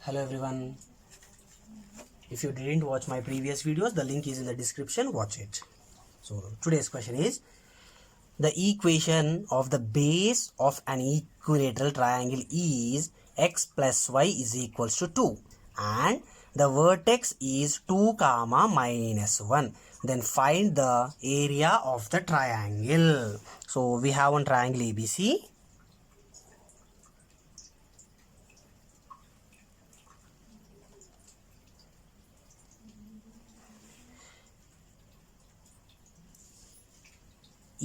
Hello everyone. If you didn't watch my previous videos, the link is in the description. Watch it. So today's question is the equation of the base of an equilateral triangle is x plus y is equals to 2 and the vertex is 2 comma minus 1. Then find the area of the triangle. So we have one triangle ABC.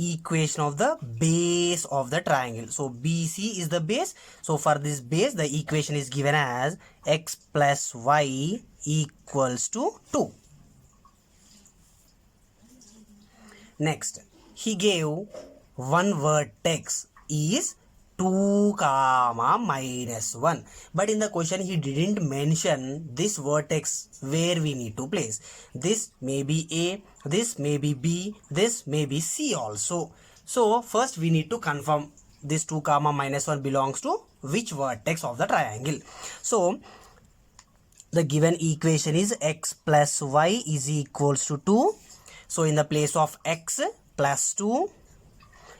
Equation of the base of the triangle. So BC is the base. So for this base, the equation is given as x plus y equals to 2. Next, he gave one vertex is 2 comma minus 1, but in the question he didn't mention this vertex where we need to place. This may be A, this may be B, this may be C also. So first we need to confirm this 2 comma minus 1 belongs to which vertex of the triangle. So the given equation is x plus y is equals to 2. So in the place of x plus 2,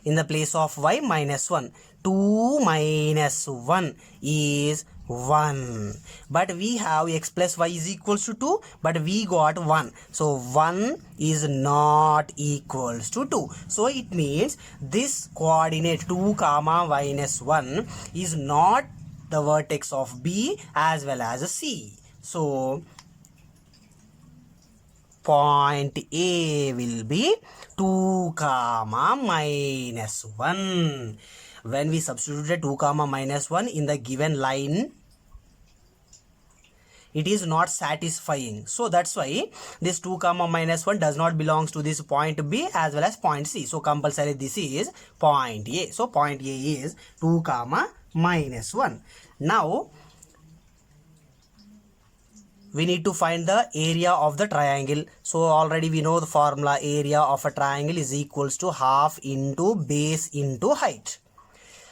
in the place of y minus 1, 2 minus 1 is 1. But we have x plus y is equals to 2, but we got 1. So 1 is not equals to 2. So it means this coordinate 2 comma minus 1 is not the vertex of B as well as C. So point A will be 2 comma minus 1. When we substitute 2 comma minus 1 in the given line, it is not satisfying. So that's why this 2 comma minus 1 does not belongs to this point B as well as point C. So compulsory this is point A. So point A is 2 comma minus 1. Now we need to find the area of the triangle. So already we know the formula, area of a triangle is equals to half into base into height.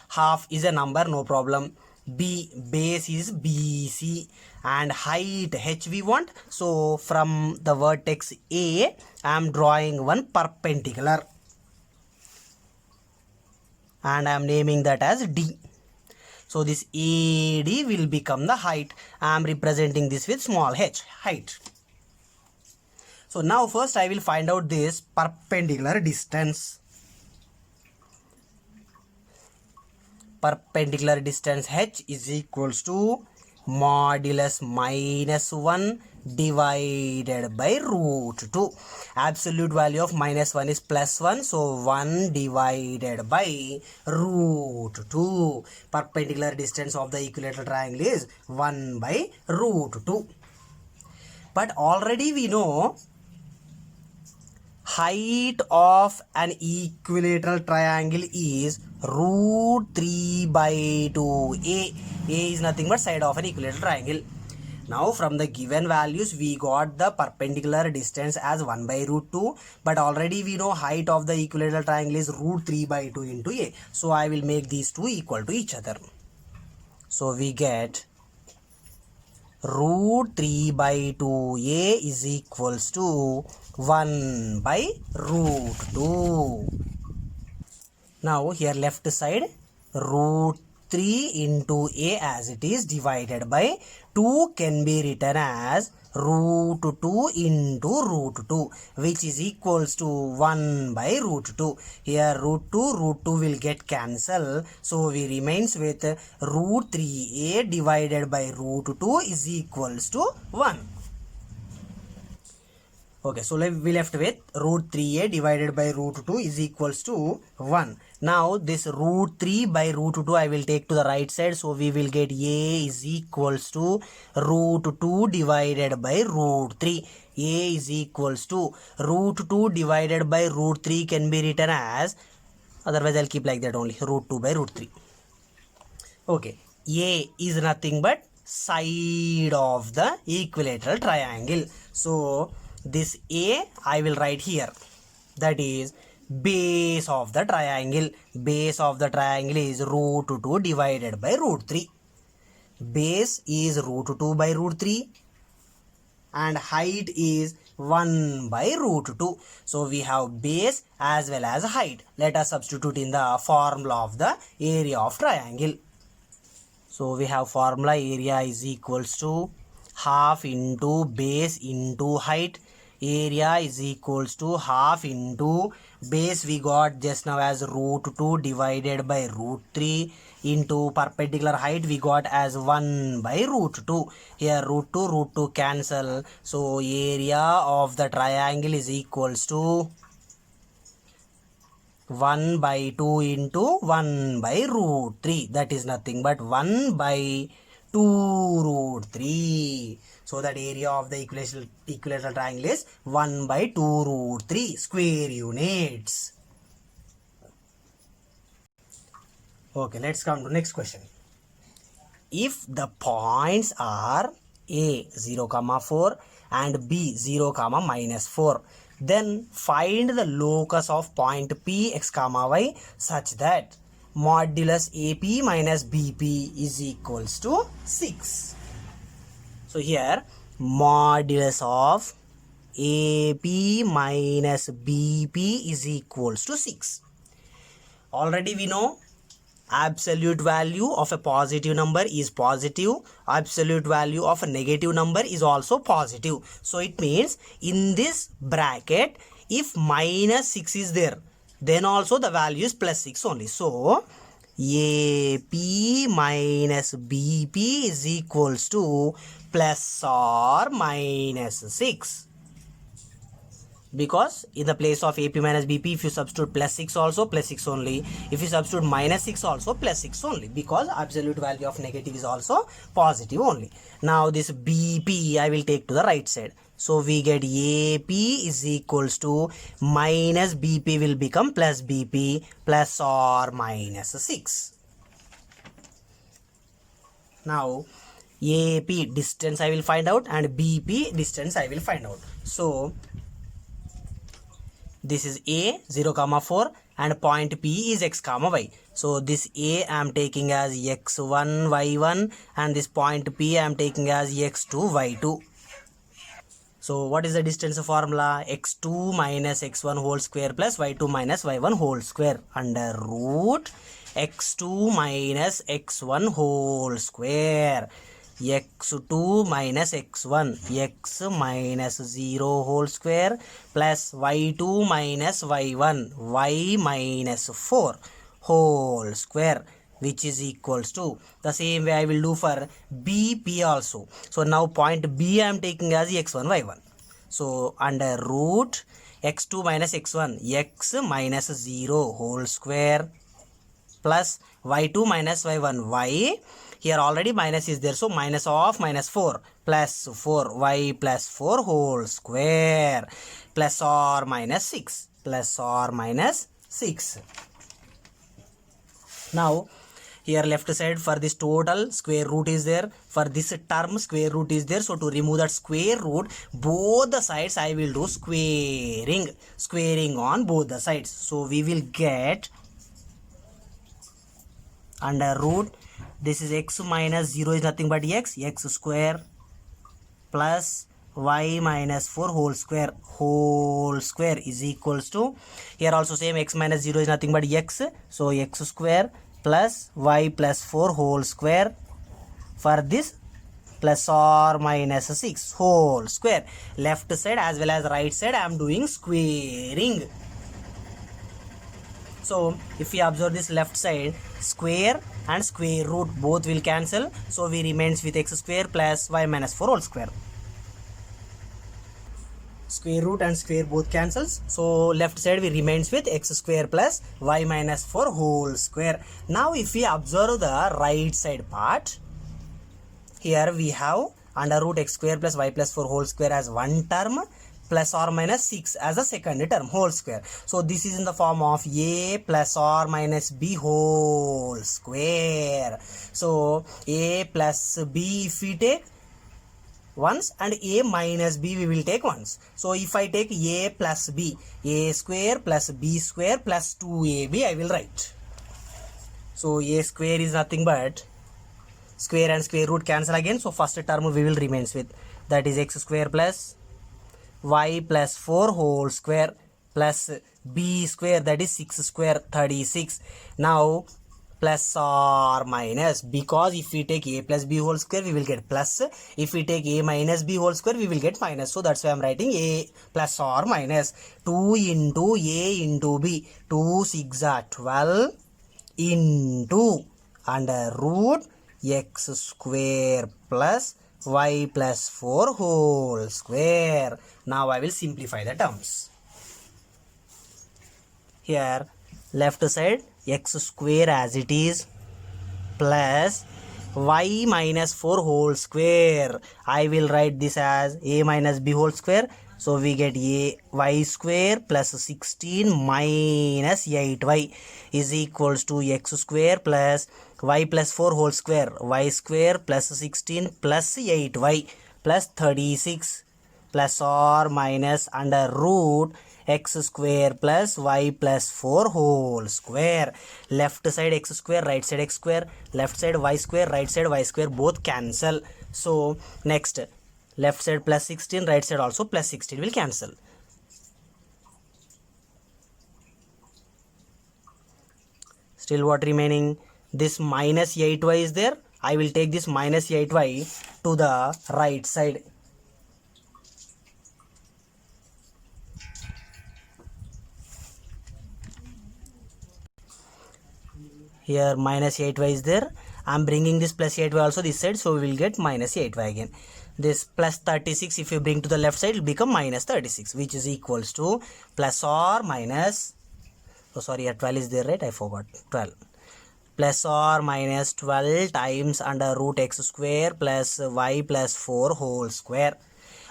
Half is a number, no problem. Base is BC and height H we want. So from the vertex A, I am drawing one perpendicular and I am naming that as D. So this AD will become the height. I am representing this with small h, height. So now first I will find out this perpendicular distance. Perpendicular distance h is equals to modulus minus 1 divided by root 2. Absolute value of minus 1 is plus 1. So 1 divided by root 2. Perpendicular distance of the equilateral triangle is 1 by root 2. But already we know height of an equilateral triangle is root 3 by 2. A is nothing but side of an equilateral triangle. Now from the given values we got the perpendicular distance as 1 by root 2, but already we know height of the equilateral triangle is root 3 by 2 into A. So I will make these two equal to each other. So we get root 3 by 2A is equals to 1 by root 2. Now here left side root 3 into A as it is divided by 2 can be written as root 2 into root 2, which is equals to 1 by root 2. Here root 2 will get cancelled. So we remains with root 3A divided by root 2 is equals to 1. Okay, so we left with root 3A divided by root 2 is equals to 1. Now this root 3 by root 2 I will take to the right side. So we will get A is equals to root 2 divided by root 3. A is equals to root 2 divided by root 3 can be written as, otherwise I'll keep like that only, root 2 by root 3. Okay, A is nothing but side of the equilateral triangle. So this A I will write here, that is base of the triangle. Base of the triangle is root 2 divided by root 3. base is root 2 by root 3 and height is 1 by root 2. So we have base as well as height. Let us substitute in the formula of the area of triangle. So we have formula area is equals to half into base into height. Area is equals to half into base we got just now as root 2 divided by root 3 into perpendicular height we got as 1 by root 2. Here root 2 cancel. So area of the triangle is equals to 1 by 2 into 1 by root 3. That is nothing but 1 by 2 root 3. So that area of the equilateral triangle is 1 by 2 root 3 square units. Okay, let's come to next question. If the points are A 0, 4 and B 0, -4, then find the locus of point P x, y such that modulus AP minus BP is equals to 6. So here modulus of AP minus BP is equals to 6. Already we know absolute value of a positive number is positive, absolute value of a negative number is also positive. So it means in this bracket if minus 6 is there, then also the value is plus 6 only. So AP minus BP is equals to plus or minus 6. Because in the place of AP minus BP, if you substitute plus 6 also, plus 6 only. If you substitute minus 6 also, plus 6 only. Because absolute value of negative is also positive only. Now this BP I will take to the right side. So we get AP is equals to minus BP will become plus BP, plus or minus 6. Now AP distance I will find out and BP distance I will find out. So this is A 0, 4 and point P is x, y. So this A I am taking as x1, y1 and this point P I am taking as x2, y2. So what is the distance formula? x2 minus x1 whole square plus y2 minus y1 whole square under root x2 minus x1 whole square. x2 minus x1 x minus 0 whole square plus y2 minus y1 y minus 4 whole square, which is equals to the same way I will do for BP also. So now point B I am taking as x1 y1. So under root x2 minus x1 x minus 0 whole square plus y2 minus y1 y. Here already minus is there, so minus of minus 4 plus 4 y plus 4 whole square plus or minus 6 plus or minus 6. Now here left side for this total square root is there, for this term square root is there. So to remove that square root, both the sides I will do squaring on both the sides. So we will get under root this is x minus 0 is nothing but x square plus y minus 4 whole square is equals to, here also same x minus 0 is nothing but x, so x square plus y plus 4 whole square, for this plus or minus 6 whole square. Left side as well as right side I am doing squaring. So if we observe this left side, square and square root both will cancel. So we remains with x square plus y minus 4 whole square. Square root and square both cancels. So left side we remains with x square plus y minus 4 whole square. Now if we observe the right side part, here we have under root x square plus y plus 4 whole square as one term, plus or minus 6 as a second term whole square. So this is in the form of a plus or minus b whole square. So a plus b if we take once and a minus b we will take once. So if I take a plus b, a square plus b square plus 2ab I will write. So a square is nothing but square and square root cancel again, so first term we will remains with, that is x square plus y plus 4 whole square plus b square, that is 6 square 36. Now plus or minus, because if we take a plus b whole square we will get plus, if we take a minus b whole square we will get minus, so that's why I'm writing a plus or minus 2 into a into b, 2 6 are 12 into under root x square plus y plus 4 whole square. Now I will simplify the terms. Here left side x square as it is plus y minus 4 whole square. I will write this as a minus b whole square. So we get a y square plus 16 minus 8y is equals to x square plus y plus 4 whole square, y square plus 16 plus 8y plus 36 plus or minus under root x square plus y plus 4 whole square. Left side x square, right side x square, left side y square, right side y square, both cancel. So next, left side plus 16, right side also plus 16 will cancel. Still what remaining? This minus 8y is there. I will take this minus 8y to the right side. Here minus 8y is there. I am bringing this plus 8y also this side, so we will get minus 8y again. This plus 36, if you bring to the left side, it will become minus 36, which is equals to plus or minus, oh sorry, 12 is there, right? I forgot, 12. Plus or minus 12 times under root x square plus y plus 4 whole square.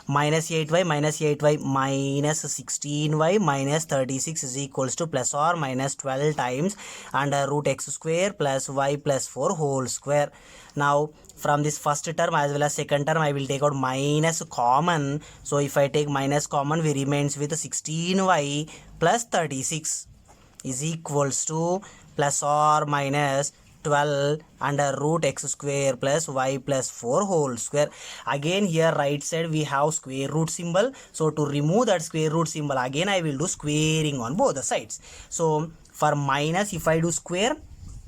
Minus 8y minus 16y minus 36 is equals to plus or minus 12 times under root x square plus y plus 4 whole square. Now from this first term as well as second term I will take out minus common. So if I take minus common, we remains with 16y plus 36 is equals to plus or minus 12 under root x square plus y plus 4 whole square. Again here right side we have square root symbol. So to remove that square root symbol, again I will do squaring on both the sides. So for minus, if I do square,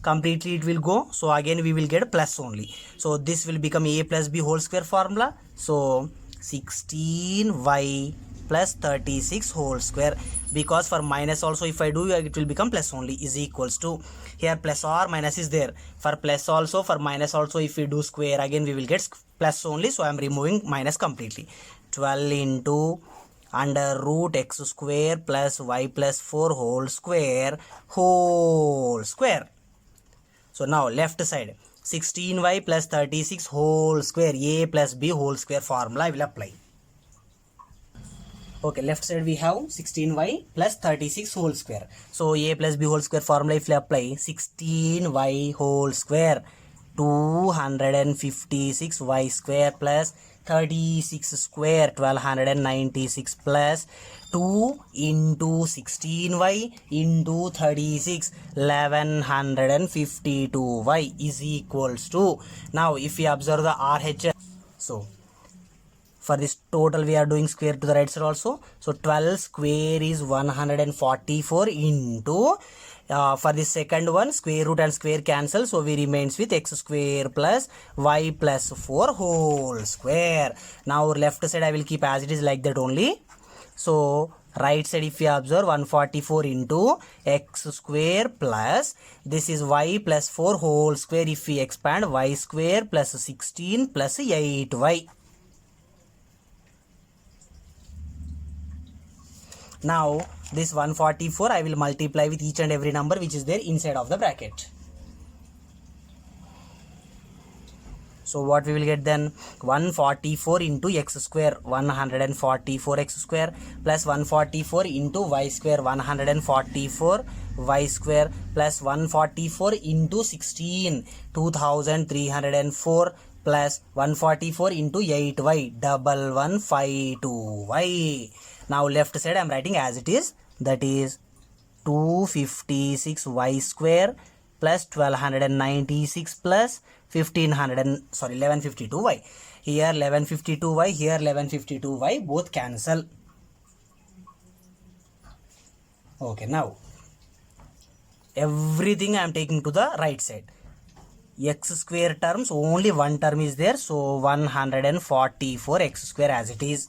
completely it will go. So again we will get plus only. So this will become a plus b whole square formula. So 16y plus 36 whole square, because for minus also if I do it will become plus only, is equals to, here plus or minus is there, for plus also, for minus also if we do square again we will get plus only, so I am removing minus completely. 12 into under root x square plus y plus 4 whole square. So now left side 16y plus 36 whole square, a plus b whole square formula I will apply. Okay, left side we have 16y plus 36 whole square. So a plus b whole square formula if we apply, 16y whole square 256 y square plus 36 square 1296 plus 2 into 16y into 36 1152y is equals to, now if we observe the RHS, so for this total we are doing square to the right side also. So 12 square is 144 into, for the second one square root and square cancel, so we remains with x square plus y plus 4 whole square. Now left side I will keep as it is like that only. So right side if you observe 144 into x square plus, this is y plus 4 whole square, if we expand y square plus 16 plus 8y. Now this 144 I will multiply with each and every number which is there inside of the bracket. So what we will get then, 144 into x square 144 x square plus 144 into y square 144 y square plus 144 into 16 2304 plus 144 into 8y 1152y. Now left side I am writing as it is, that is 256 y square plus 1296 plus 1152y. Here 1152y, here 1152y, both cancel. Okay, now everything I am taking to the right side. X square terms, only one term is there, so 144 x square as it is.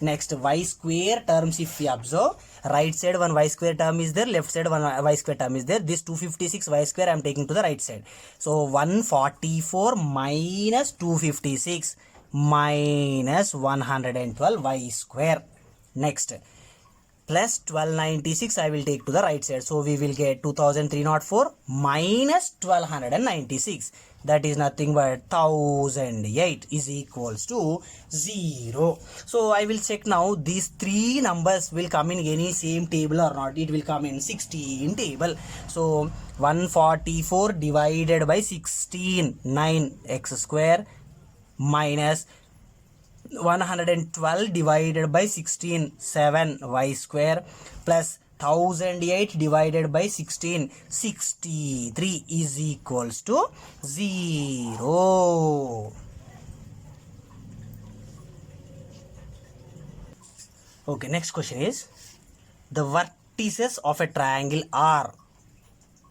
Next, y square terms, if we observe, right side one y square term is there, left side one y square term is there. This 256 y square I am taking to the right side. So 144 minus 256 minus 112 y square. Next, plus 1296 I will take to the right side. So we will get 2304 minus 1296. That is nothing but 1008 is equals to 0. So I will check now these three numbers will come in any same table or not. It will come in 16 table. So 144 divided by 16, 9 x square minus 112 divided by 16, 7 y square plus 1008 divided by 16, 63 is equals to 0. Okay, next question is, the vertices of a triangle are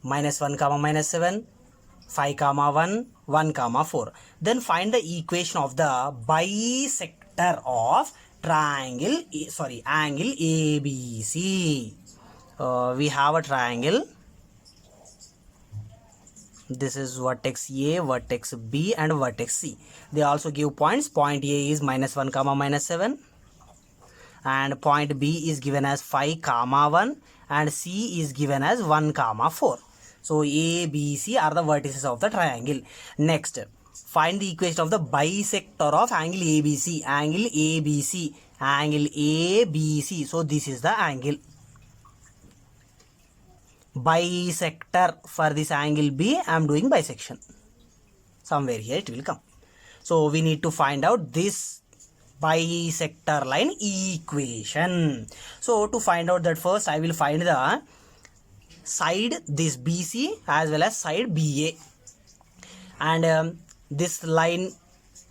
minus 1 comma minus 7, 5 comma 1, 1 comma 4. Then find the equation of the bisector of triangle, angle ABC. We have a triangle. This is vertex A, vertex B and vertex C. They also give points. Point A is minus 1 comma minus 7 and point B is given as 5 comma 1 and C is given as 1 comma 4. So A, B, C are the vertices of the triangle. Next, find the equation of the bisector of angle ABC. Angle ABC. Angle ABC. So this is the angle. Bisector for this angle B, I am doing bisection. Somewhere here it will come. So we need to find out this bisector line equation. So to find out that, first I will find the side this BC as well as side BA, and this line,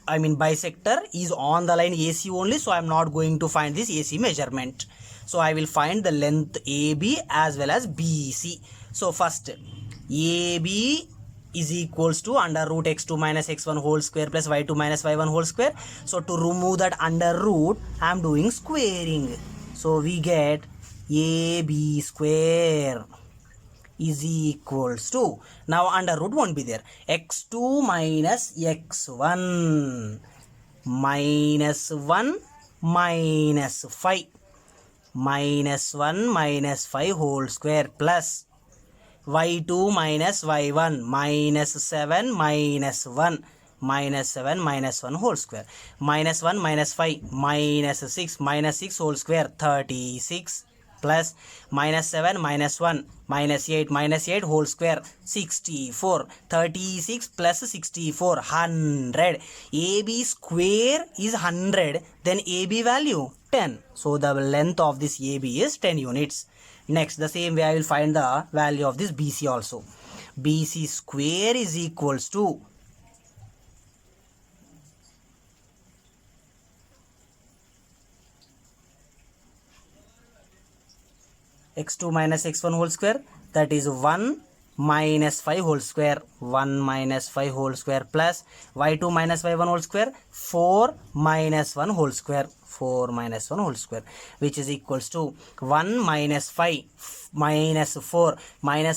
I mean bisector, is on the line AC only, so I am not going to find this AC measurement. So I will find the length AB as well as BC. So first, AB is equals to under root x2 minus x1 whole square plus y2 minus y1 whole square. So to remove that under root, I am doing squaring. So we get AB square is equals to, now under root won't be there, x2 minus x1 minus 1 minus 5 minus 1 minus 5 whole square plus y2 minus y1 minus 7 minus 1 minus 7 minus 1 whole square minus 1 minus 5 minus 6 whole square 36 plus minus 7 minus 1 minus 8 whole square 64. 36 plus 64 100. AB square is 100, then AB value 10. So the length of this AB is 10 units. Next, the same way I will find the value of this BC also. BC square is equals to x2 minus x1 whole square, that is 1 minus 5 whole square, 1 minus 5 whole square plus y2 minus y1 whole square, 4 minus 1 whole square, 4 minus 1 whole square, which is equals to 1 minus 5 minus 4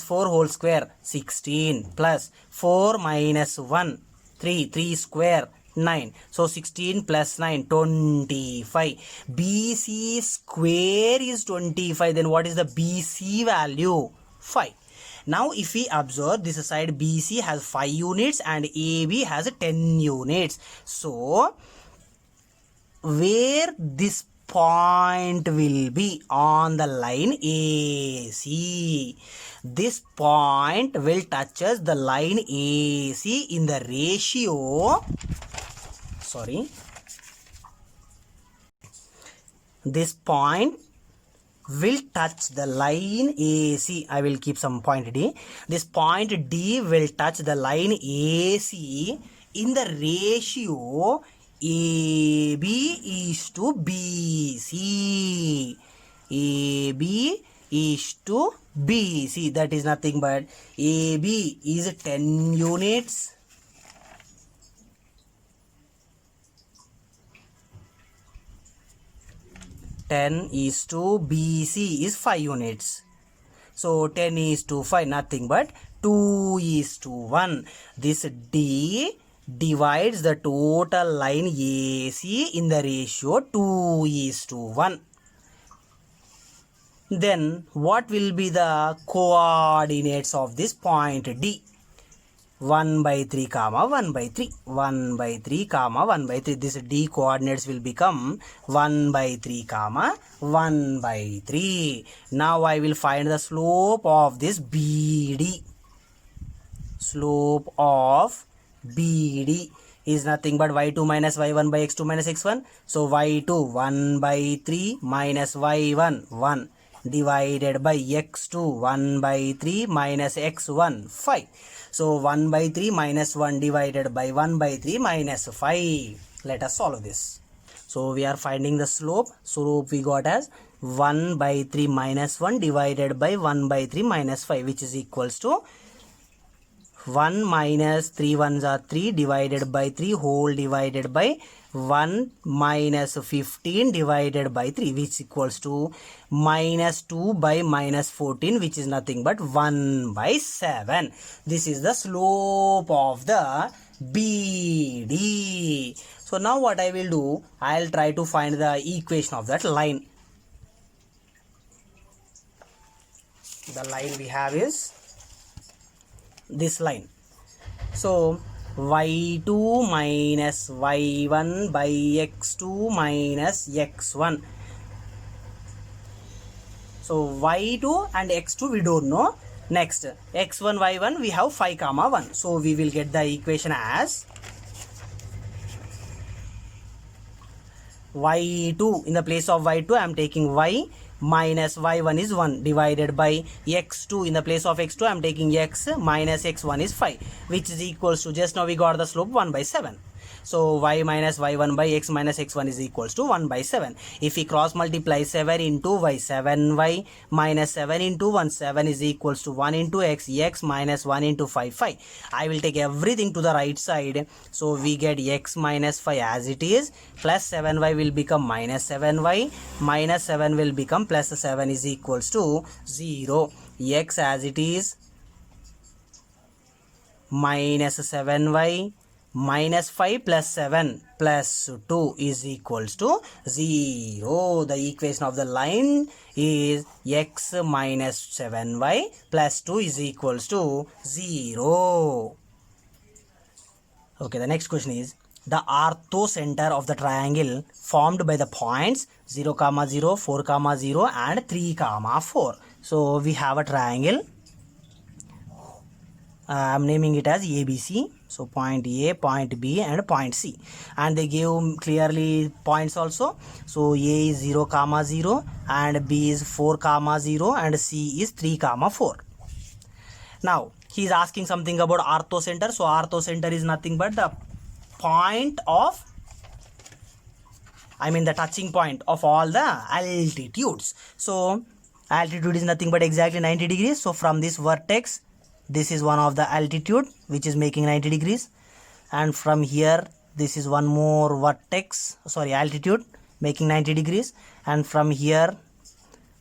whole square 16 plus 4 minus 1 3 square 9. So 16 plus 9 25. BC square is 25. Then what is the BC value? 5. Now if we observe, this side BC has 5 units and AB has 10 units. So where this point will be on the line AC, this point will touches the line AC in the ratio, this point will touch the line AC. I will keep some point D. This point D will touch the line AC in the ratio AB is to BC. AB is to BC. That is nothing but AB is 10 units. Is to BC is 5 units. So 10 is to 5, nothing but 2 is to 1. This D divides the total line AC in the ratio 2 is to 1. Then what will be the coordinates of this point D? 1 by 3 comma 1 by 3, 1 by 3 comma 1 by 3. This D coordinates will become 1 by 3 comma 1 by 3. Now I will find the slope of this BD. Slope of BD is nothing but y2 minus y1 by x2 minus x1. So y2 1 by 3 minus y1 1 divided by x2 1 by 3 minus x1 5. So 1 by 3 minus 1 divided by 1 by 3 minus 5. Let us solve this. So we are finding the slope. Slope we got as 1 by 3 minus 1 divided by 1 by 3 minus 5, which is equals to 1 minus 3 ones are 3 divided by 3 whole divided by 1 minus 15 divided by 3, which equals to minus 2 by minus 14, which is nothing but 1 by 7. This is the slope of the BD. So now what I will do, I will try to find the equation of that line. The line we have is this line. So y2 minus y1 by x2 minus x1. So y2 and x2 we don't know. Next x1 y1 we have 5 comma 1. So we will get the equation as y2, in the place of y2 I am taking y minus y1 is 1 divided by x2, in the place of x2 I am taking x minus x1 is 5, which is equals to, just now we got the slope 1 by 7. So y minus y1 by x minus x1 is equals to 1 by 7. If we cross multiply 7 into y, 7y minus 7 into 1, 7 is equals to 1 into x, x minus 1 into 5, 5. I will take everything to the right side. So we get x minus 5 as it is, plus 7y will become minus 7y, minus 7 will become plus 7 is equals to 0. X as it is, minus 7y minus 5 plus 7 plus 2 is equals to 0. The equation of the line is x minus 7y plus 2 is equals to 0. Okay, the next question is the orthocenter of the triangle formed by the points 0, 0, 4, 0 and 3, 4. So we have a triangle. I am naming it as ABC. So point A, point B and point C, and they give clearly points also. So A is 0, 0 and B is 4, 0 and C is 3, 4. Now he is asking something about orthocenter. So orthocenter is nothing but the point of, I mean the touching point of all the altitudes. So altitude is nothing but exactly 90 degrees. So from this vertex, this is one of the altitude which is making 90 degrees, and from here this is one more vertex, sorry, altitude making 90 degrees, and from here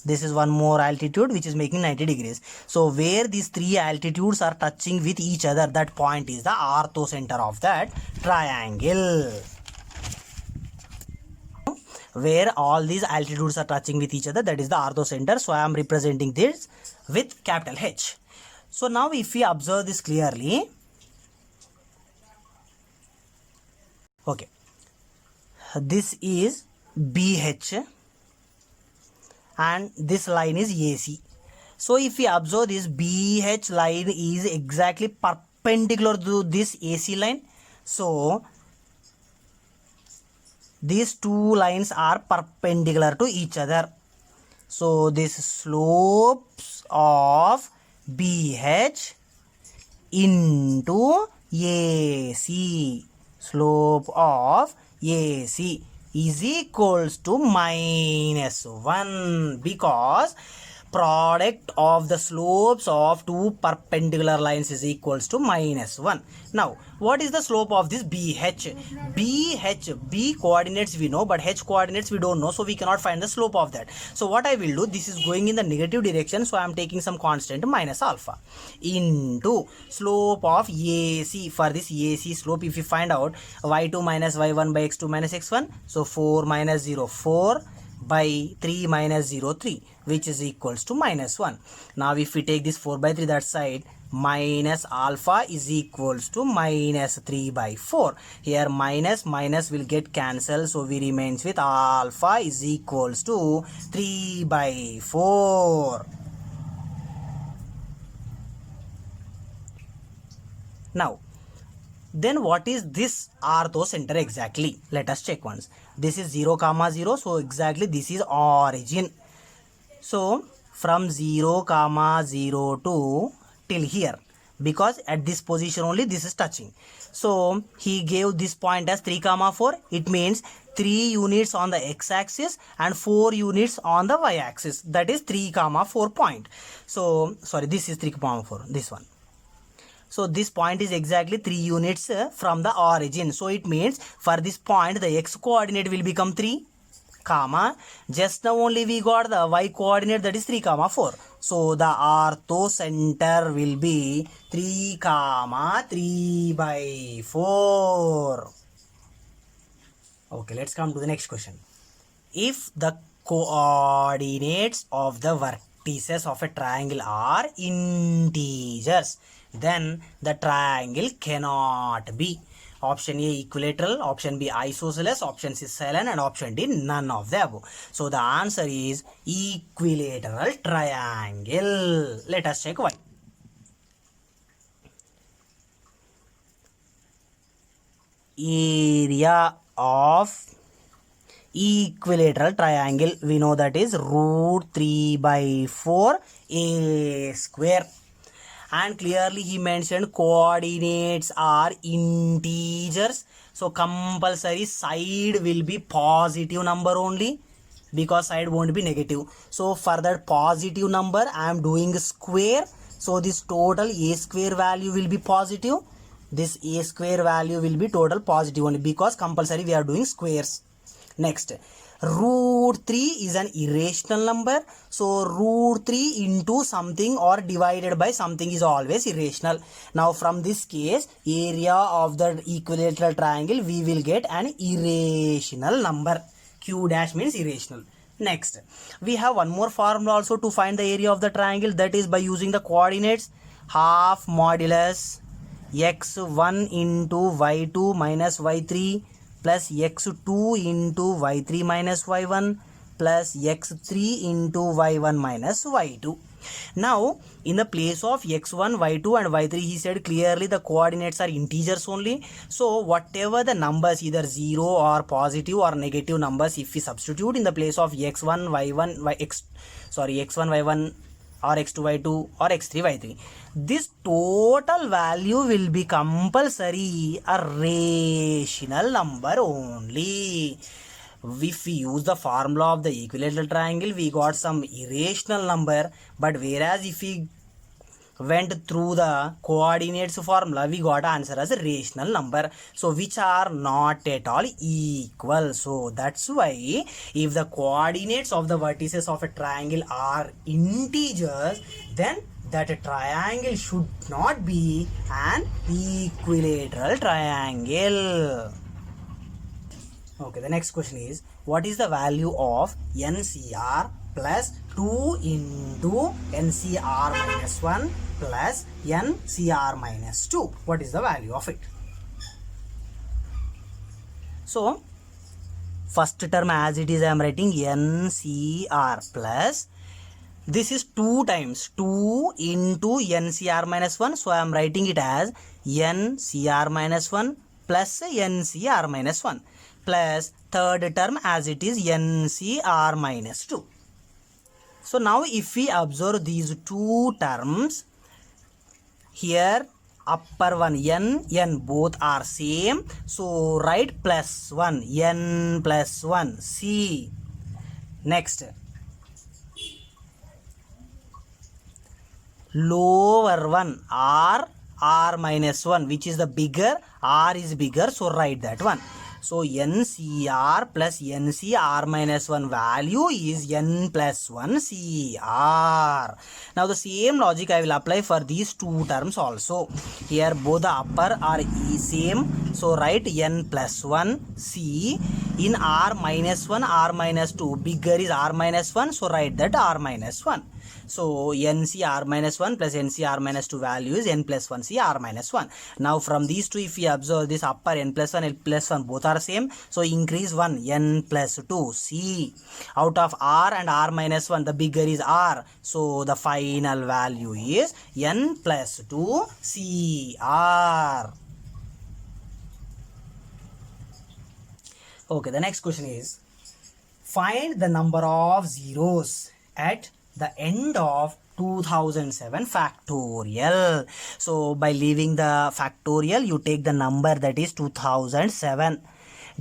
this is one more altitude which is making 90 degrees. So where these three altitudes are touching with each other, that point is the orthocenter of that triangle. Where all these altitudes are touching with each other, that is the orthocenter. So I am representing this with capital H. So now if we observe this clearly, okay, this is BH and this line is AC. So if we observe this, BH line is exactly perpendicular to this AC line. So these two lines are perpendicular to each other. So this slopes of BH into AC, slope of AC is equals to -1 because product of the slopes of two perpendicular lines is equals to -1. Now what is the slope of this BH? B coordinates we know, but H coordinates we don't know, so we cannot find the slope of that. So what I will do, this is going in the negative direction, so I am taking some constant minus alpha into slope of AC. For this AC slope, if you find out y2 minus y1 by x2 minus x1, so 4 minus 0 4 by 3 minus 0 3, which is equals to -1. Now if we take this 4 by 3 that side, minus alpha is equals to -3 by 4. Here minus will get cancelled, so we remains with alpha is equals to 3 by 4. Now then what is this orthocenter exactly? Let us check once. This is 0 comma 0, so exactly this is origin. So from 0 comma 0 to till here, because at this position only this is touching. So he gave this point as 3 comma 4. It means 3 units on the x-axis and 4 units on the y-axis. That is 3 comma 4 point. So sorry, this is 3 comma 4, this one. So this point is exactly 3 units from the origin. So it means for this point the x coordinate will become 3 comma, just now only we got the y coordinate, that is 3 comma 4. So the orthocenter will be 3 comma 3 by 4. Okay, let's come to the next question. If the coordinates of the vertices of a triangle are integers, then the triangle cannot be option A equilateral, option B isosceles, option C scalene, and option D none of the above. So the answer is equilateral triangle. Let us check why. Area of equilateral triangle, we know that is root 3 by 4 a square. And clearly he mentioned coordinates are integers, so compulsory side will be positive number only, because side won't be negative. So for that positive number I am doing square, so this total a square value will be positive. This a square value will be total positive only, because compulsory we are doing squares. Next, root 3 is an irrational number, so root 3 into something or divided by something is always irrational. Now from this case, area of the equilateral triangle, we will get an irrational number. Q dash means irrational. Next, we have one more formula also to find the area of the triangle, that is by using the coordinates. Half modulus x1 into y2 minus y3 plus x2 into y3 minus y1 plus x3 into y1 minus y2. Now in the place of x1, y2 and y3, he said clearly the coordinates are integers only. So whatever the numbers, either 0 or positive or negative numbers, if we substitute in the place of x1, y1, x1, y1 or x2, y2 or x3, y3, this total value will be compulsory a rational number only. If we use the formula of the equilateral triangle, we got some irrational number, but whereas if we went through the coordinates formula, we got answer as a rational number, so which are not at all equal. So that's why if the coordinates of the vertices of a triangle are integers, then that triangle should not be an equilateral triangle. Okay, the next question is, what is the value of NCR plus 2 into NCR minus 1 plus NCR minus 2? What is the value of it? So first term as it is, I am writing NCR plus, this is 2 times 2 into NCR minus 1, so I am writing it as NCR minus 1 plus NCR minus 1 plus third term as it is NCR minus 2. So now if we observe these two terms, here upper one n both are same, so write plus 1, n plus 1, c. Next, lower one r minus 1, which is the bigger, r is bigger, so write that one. So ncr plus ncr minus 1 value is n plus 1 cr. Now the same logic I will apply for these two terms also. Here both the upper are same, so write n plus 1 c. In r minus 1, r minus 2, bigger is r minus 1, so write that r minus 1. So nc r minus 1 plus nc r minus 2 value is n plus 1 c r minus 1. Now from these two, if we observe this upper n plus 1, n plus 1 both are same, so increase 1, n plus 2 c. Out of r and r minus 1, the bigger is r, so the final value is n plus 2 c r. Okay, the next question is, find the number of zeros at the end of 2007 factorial. So by leaving the factorial, you take the number that is 2007,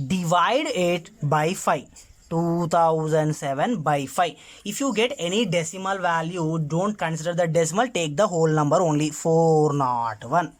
divide it by 5. 2007 by 5. If you get any decimal value, don't consider the decimal, take the whole number only, 401.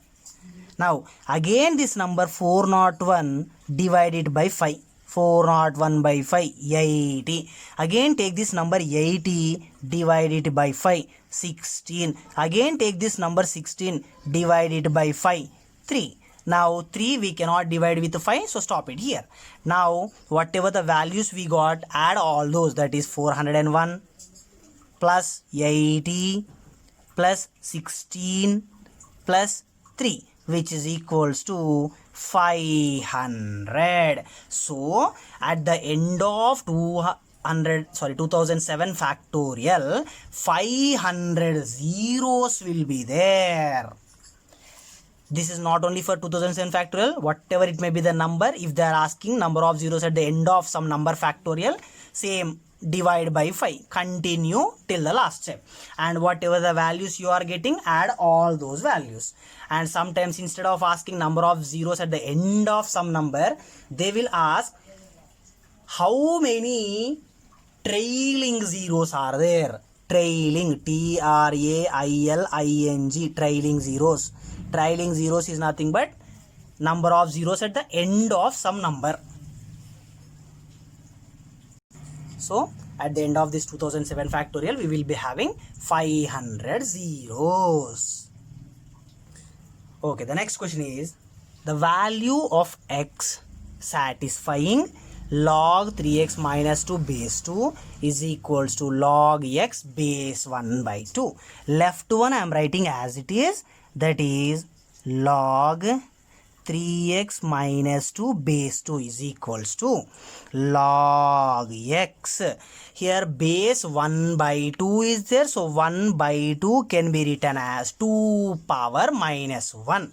Now again this number 401, divide it by 5. 401 by 5, 80. Again take this number 80, divide it by 5, 16. Again take this number 16, divide it by 5, 3. Now 3 we cannot divide with 5, so stop it here. Now whatever the values we got, add all those, that is 401 plus 80 plus 16 plus 3, which is equals to 500. So at the end of 2007 factorial, 500 zeros will be there. This is not only for 2007 factorial, whatever it may be the number, if they are asking number of zeros at the end of some number factorial, same, divide by 5, continue till the last step, and whatever the values you are getting, add all those values. And sometimes instead of asking number of zeros at the end of some number, they will ask how many trailing zeros are there. Trailing, T-R-A-I-L-I-N-G, trailing zeros. Trailing zeros is nothing but number of zeros at the end of some number. So at the end of this 2007 factorial, we will be having 500 zeros. Okay, the next question is, the value of x satisfying log 3x minus 2 base 2 is equals to log x base 1 by 2. Left one I am writing as it is, that is log 3x minus 2 base 2 is equals to log x. Here base 1 by 2 is there, so 1 by 2 can be written as 2 power minus 1.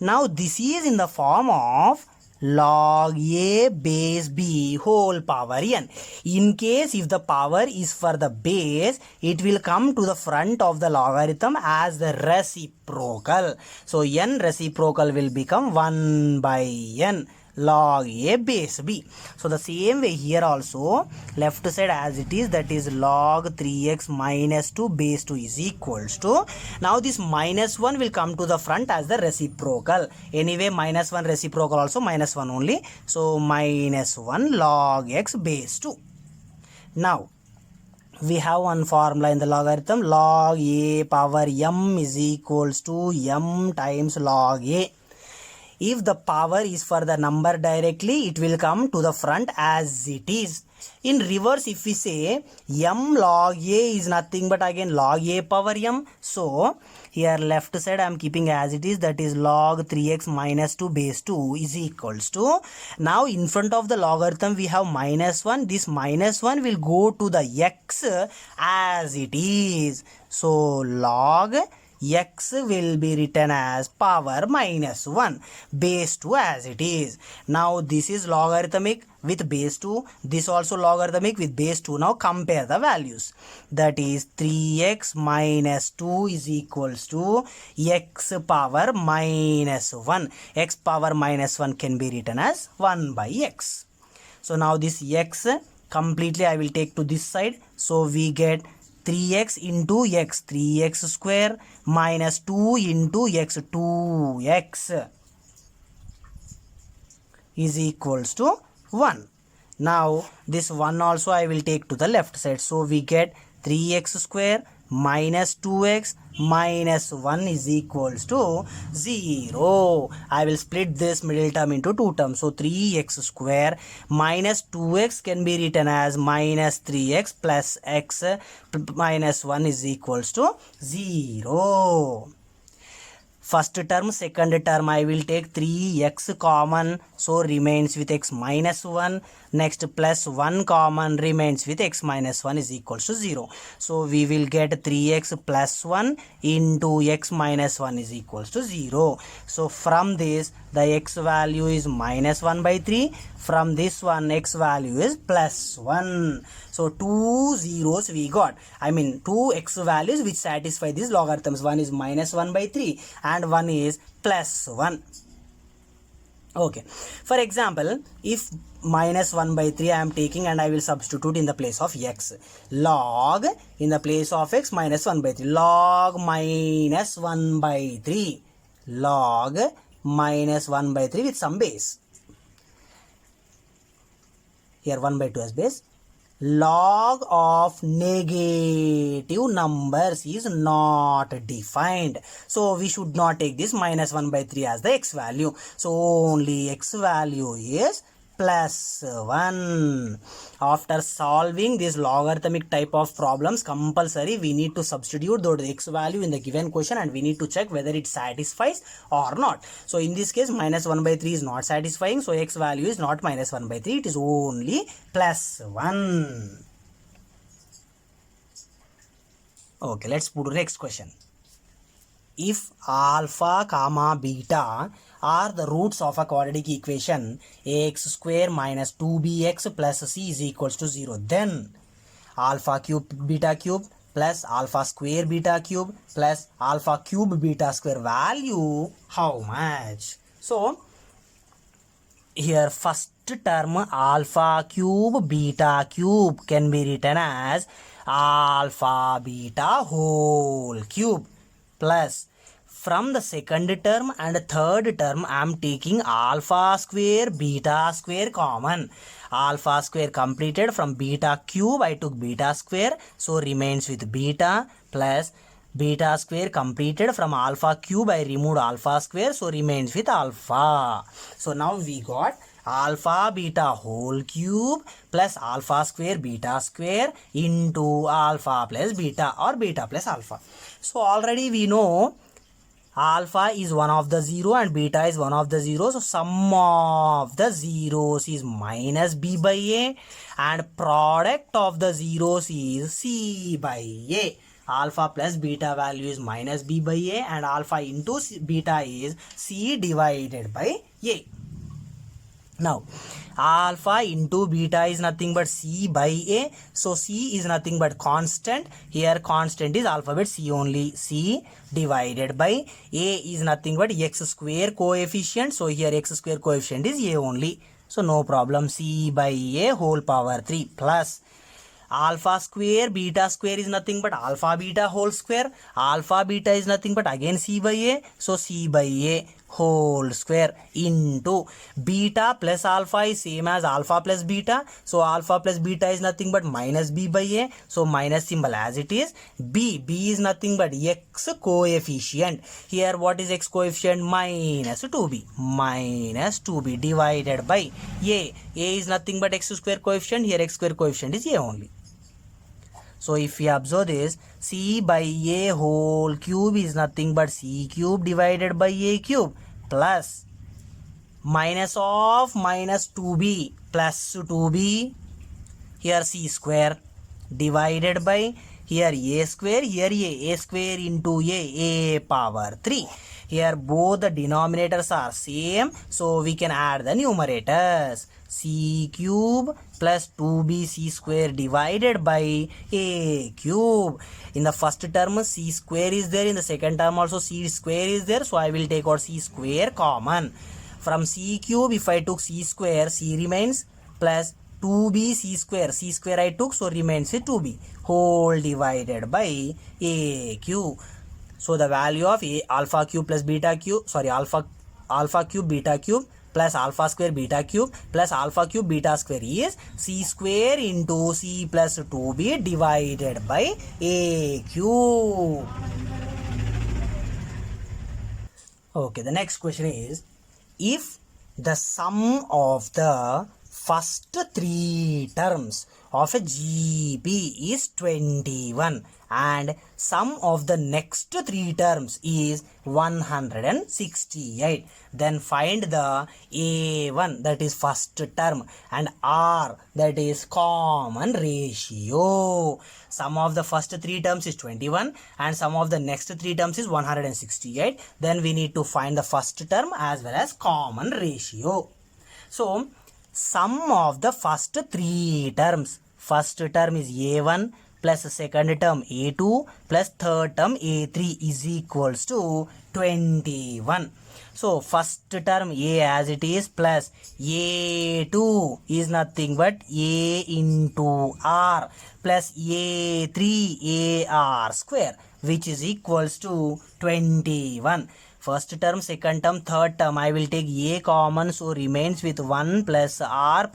Now this is in the form of log a base b whole power n. In case if the power is for the base, it will come to the front of the logarithm as the reciprocal. So n reciprocal will become 1 by n log a base b. So the same way here also, left side as it is, that is log 3x minus 2 base 2 is equals to, now this minus 1 will come to the front as the reciprocal. Anyway minus 1 reciprocal also minus 1 only, so minus 1 log x base 2. Now we have one formula in the logarithm, log a power m is equals to m times log a. If the power is for the number directly, it will come to the front as it is. In reverse, if we say m log a is nothing but again log a power m. So here left side I am keeping as it is, that is log 3x minus 2 base 2 is equals to, now in front of the logarithm we have minus 1. This minus 1 will go to the x as it is. So log x will be written as power minus 1, base 2 as it is. Now this is logarithmic with base 2, this also logarithmic with base 2. Now compare the values. That is 3x minus 2 is equals to x power minus 1. X power minus 1 can be written as 1 by x. So now this x completely I will take to this side. So we get 3x into x, 3x square minus 2 into x, 2x is equals to 1. Now this 1 also I will take to the left side. So we get 3x square minus 2x minus 1 is equals to 0. I will split this middle term into two terms. So 3x square minus 2x can be written as minus 3x plus x minus 1 is equals to 0. First term, second term I will take 3x common, so remains with x minus 1. Next plus 1 common, remains with x minus 1 is equals to 0. So we will get 3x plus 1 into x minus 1 is equals to 0. So from this the x value is minus 1 by 3. From this one x value is plus 1. So two zeros we got. I mean two x values which satisfy these logarithms. One is minus 1 by 3 and one is plus 1. Okay. For example, if minus 1 by 3 I am taking and I will substitute in the place of x. Log in the place of x minus 1 by 3. Log minus 1 by 3. Log minus 1 by 3 with some base. Here 1 by 2 as base. Log of negative numbers is not defined. So we should not take this minus 1 by 3 as the x value. So only x value is plus 1. After solving this logarithmic type of problems, compulsory we need to substitute the x value in the given question and we need to check whether it satisfies or not. So in this case minus 1 by 3 is not satisfying. So x value is not minus 1 by 3. It is only plus 1. Okay, let's put the next question. If alpha comma beta are the roots of a quadratic equation ax square minus 2bx plus c is equals to 0, then alpha cube beta cube plus alpha square beta cube plus alpha cube beta square value how much? So here first term alpha cube beta cube can be written as alpha beta whole cube plus from the second term and third term I am taking alpha square beta square common. Alpha square completed, from beta cube I took beta square, so remains with beta plus beta square completed, from alpha cube I removed alpha square, so remains with alpha. So now we got alpha beta whole cube plus alpha square beta square into alpha plus beta or beta plus alpha. So already we know alpha is one of the 0 and beta is one of the 0. So sum of the zeros is minus b by a and product of the zeros is c by a. Alpha plus beta value is minus b by a and alpha into beta is c divided by a. Now alpha into beta is nothing but c by a. So c is nothing but constant. Here constant is alphabet c only. C divided by a is nothing but x square coefficient. So here x square coefficient is a only. So no problem. C by a whole power 3 plus alpha square beta square is nothing but alpha beta whole square. Alpha beta is nothing but again c by a. So c by a whole square into beta plus alpha is same as alpha plus beta. So alpha plus beta is nothing but minus b by a. So minus symbol as it is. B is nothing but x coefficient. Here what is x coefficient? Minus 2b. Minus 2b divided by a. A is nothing but x square coefficient. Here x square coefficient is a only. So if we observe this, c by a whole cube is nothing but c cube divided by a cube plus minus of minus 2b plus 2b, here c square divided by here a square, here a square into a power 3. Here both the denominators are same, so we can add the numerators. C cube plus 2bc square divided by a cube. In the first term c square is there, in the second term also c square is there, so I will take out c square common. From c cube, if I took c square, c remains, plus 2b c square I took, so remains 2b whole divided by a cube. So the value of a alpha cube plus beta cube, alpha cube beta cube plus alpha square beta cube plus alpha cube beta square is c square into c plus 2b divided by a cube. Okay, the next question is, if the sum of the first three terms of a GP is 21 and sum of the next three terms is 168, then find the A1, that is first term, and R, that is common ratio. Sum of the first three terms is 21 and sum of the next three terms is 168. Then we need to find the first term as well as common ratio. So sum of the first three terms, first term is A1 plus second term A2 plus third term A3 is equals to 21. So first term A as it is plus A2 is nothing but A into R plus A3 AR square, which is equals to 21. First term, second term, third term, I will take A common, so remains with 1 plus R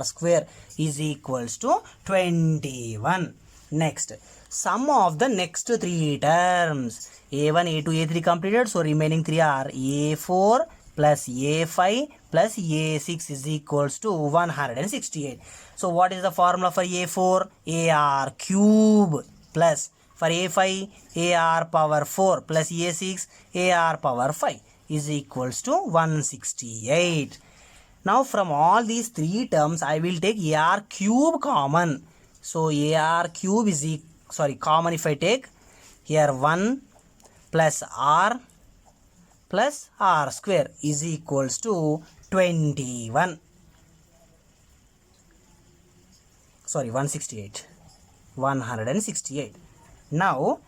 square is equals to 21. Next, sum of the next three terms. A1, A2, A3 completed, so remaining three are A4 plus A5 plus A6 is equals to 168. So what is the formula for A4? AR cube plus, for A5, AR power 4 plus A6, AR power 5 is equals to 168. Now from all these three terms, I will take AR cube common. So AR cube is common if I take here 1 plus R square is equals to 21. 168. Now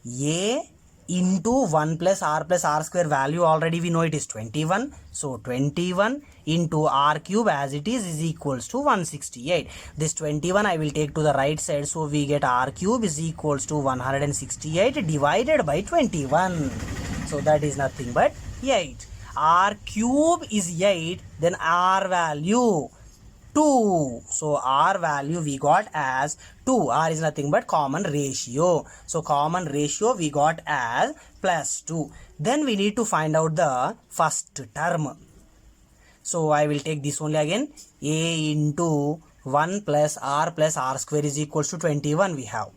A into 1 plus R square value already we know it is 21. So 21 into R cube as it is equals to 168. This 21 I will take to the right side. So we get R cube is equals to 168 divided by 21. So that is nothing but 8. R cube is 8. Then R value 2. So R value we got as 2. R is nothing but common ratio. So common ratio we got as plus 2. Then we need to find out the first term. So I will take this only again. A into 1 plus R square is equals to 21 we have.